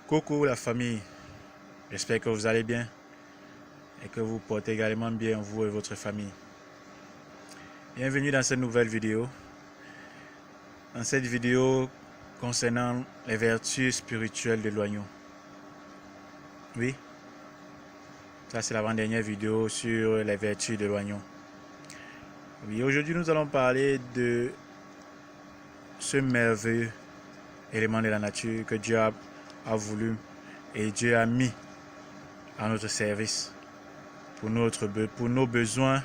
Coucou la famille, j'espère que vous allez bien et que vous portez également bien vous et votre famille. Bienvenue dans cette nouvelle vidéo. Dans cette vidéo concernant les vertus spirituelles de l'oignon. Oui, ça c'est l'avant-dernière vidéo sur les vertus de l'oignon. Oui, aujourd'hui nous allons parler de ce merveilleux élément de la nature que Dieu a voulu et Dieu a mis à notre service pour nos besoins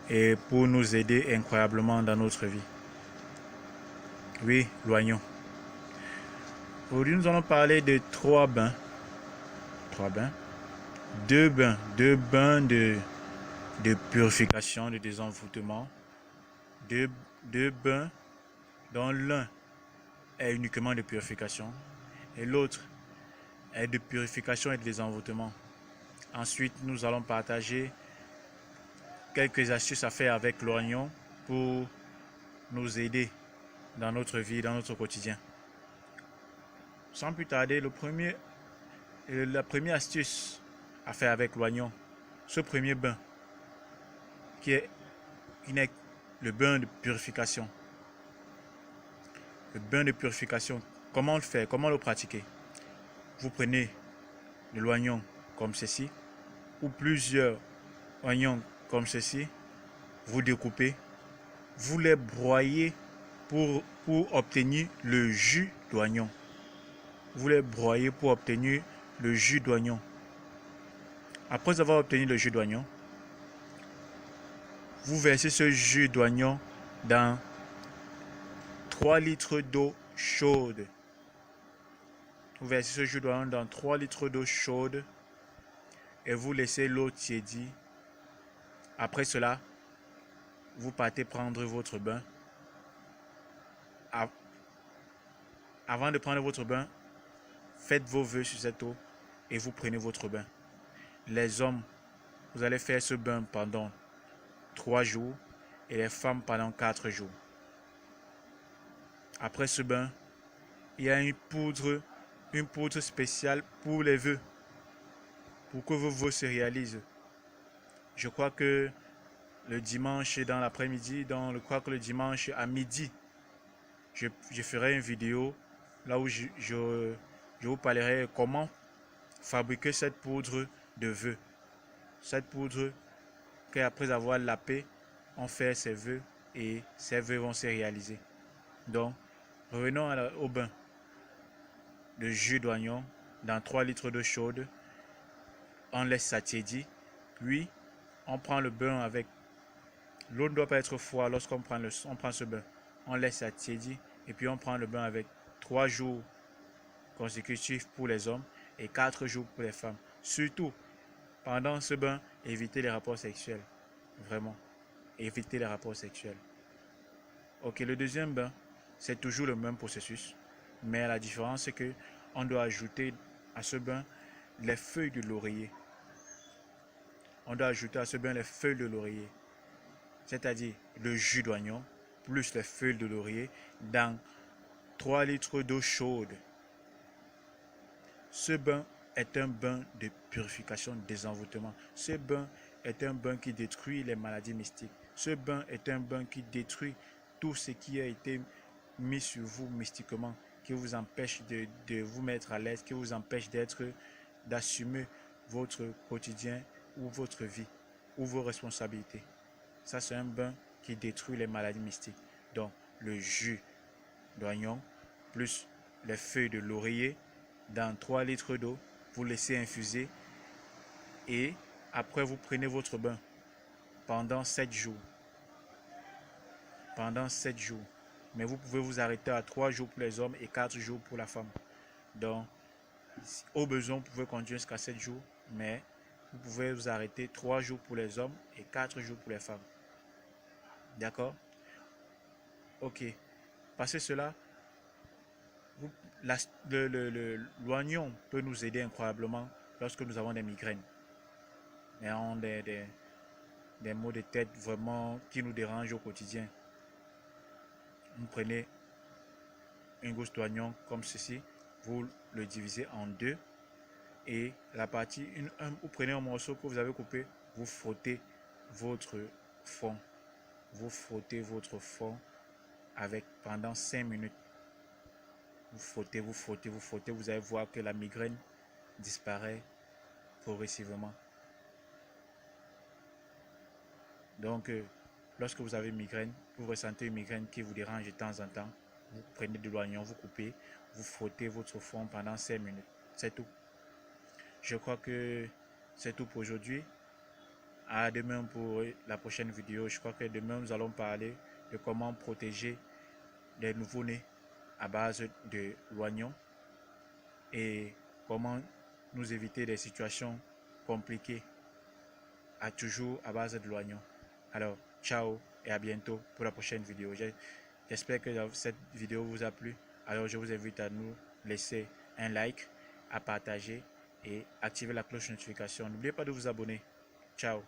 et pour nous aider incroyablement dans notre vie. Oui, l'oignon. Aujourd'hui, nous allons parler de trois bains. Deux bains de purification, de désenvoûtement. Deux bains dont l'un est uniquement de purification et l'autre est de purification et de désenvoûtement. Ensuite, nous allons partager quelques astuces à faire avec l'oignon pour nous aider dans notre vie, dans notre quotidien. Sans plus tarder, la première astuce à faire avec l'oignon, ce premier bain, qui est le bain de purification. Le bain de purification, comment le faire, comment le pratiquer? Vous prenez de l'oignon comme ceci, ou plusieurs oignons comme ceci, vous découpez, vous les broyez pour obtenir le jus d'oignon. Vous les broyez pour obtenir le jus d'oignon. Après avoir obtenu le jus d'oignon, vous versez ce jus d'oignon dans 3 litres d'eau chaude. Vous versez ce jus d'oignon dans 3 litres d'eau chaude et vous laissez l'eau tiédir. Après cela, vous partez prendre votre bain. Avant de prendre votre bain, faites vos vœux sur cette eau et vous prenez votre bain. Les hommes, vous allez faire ce bain pendant 3 jours et les femmes pendant 4 jours. Après ce bain, il y a une poudre spéciale pour les vœux, pour que vos vœux se réalisent. Je crois que le dimanche dans l'après-midi, le dimanche à midi, je ferai une vidéo là où je vous parlerai comment fabriquer cette poudre de vœux. Cette poudre qu'après avoir lapé, on fait ses vœux et ces vœux vont se réaliser. Donc, revenons au bain de jus d'oignon dans 3 litres d'eau chaude. On laisse ça tiédir. Puis, on prend le bain avec... L'eau ne doit pas être froide lorsqu'on prend ce bain. On laisse ça tiédir et puis on prend le bain avec 3 jours consécutifs pour les hommes et 4 jours pour les femmes. Surtout, pendant ce bain, évitez les rapports sexuels. Vraiment, évitez les rapports sexuels. Ok, le deuxième bain, c'est toujours le même processus. Mais la différence, c'est que on doit ajouter à ce bain les feuilles de laurier. On doit ajouter à ce bain les feuilles de laurier. C'est-à-dire le jus d'oignon plus les feuilles de laurier dans 3 litres d'eau chaude. Ce bain est un bain de purification, de désenvoûtement. Ce bain est un bain qui détruit les maladies mystiques. Ce bain est un bain qui détruit tout ce qui a été mis sur vous mystiquement, qui vous empêche de vous mettre à l'aise, qui vous empêche d'assumer votre quotidien ou votre vie ou vos responsabilités. Ça, c'est un bain qui détruit les maladies mystiques. Donc, le jus d'oignon plus les feuilles de laurier dans 3 litres d'eau, vous laissez infuser et après vous prenez votre bain pendant 7 jours. Pendant 7 jours. Mais vous pouvez vous arrêter à 3 jours pour les hommes et 4 jours pour la femme. Donc, au besoin, vous pouvez continuer jusqu'à 7 jours, mais vous pouvez vous arrêter 3 jours pour les hommes et 4 jours pour les femmes. D'accord? Ok. Passé cela, l'oignon peut nous aider incroyablement lorsque nous avons des migraines. Et on a des maux de tête vraiment qui nous dérangent au quotidien. Vous prenez une gousse d'oignon comme ceci, vous le divisez en deux. Et la partie, vous prenez un morceau que vous avez coupé, vous frottez votre fond. Vous frottez votre fond avec pendant 5 minutes. Vous frottez, vous frottez, vous frottez. Vous allez voir que la migraine disparaît progressivement. Donc, lorsque vous avez une migraine, vous ressentez une migraine qui vous dérange de temps en temps, vous prenez de l'oignon, vous coupez, vous frottez votre fond pendant 5 minutes. C'est tout. Je crois que c'est tout pour aujourd'hui. À demain pour la prochaine vidéo. Je crois que demain nous allons parler de comment protéger les nouveau-nés à base de l'oignon et comment nous éviter des situations compliquées toujours à base de l'oignon. Alors, ciao et à bientôt pour la prochaine vidéo. J'espère que cette vidéo vous a plu. Alors, je vous invite à nous laisser un like, à partager et activer la cloche de notification. N'oubliez pas de vous abonner. Ciao.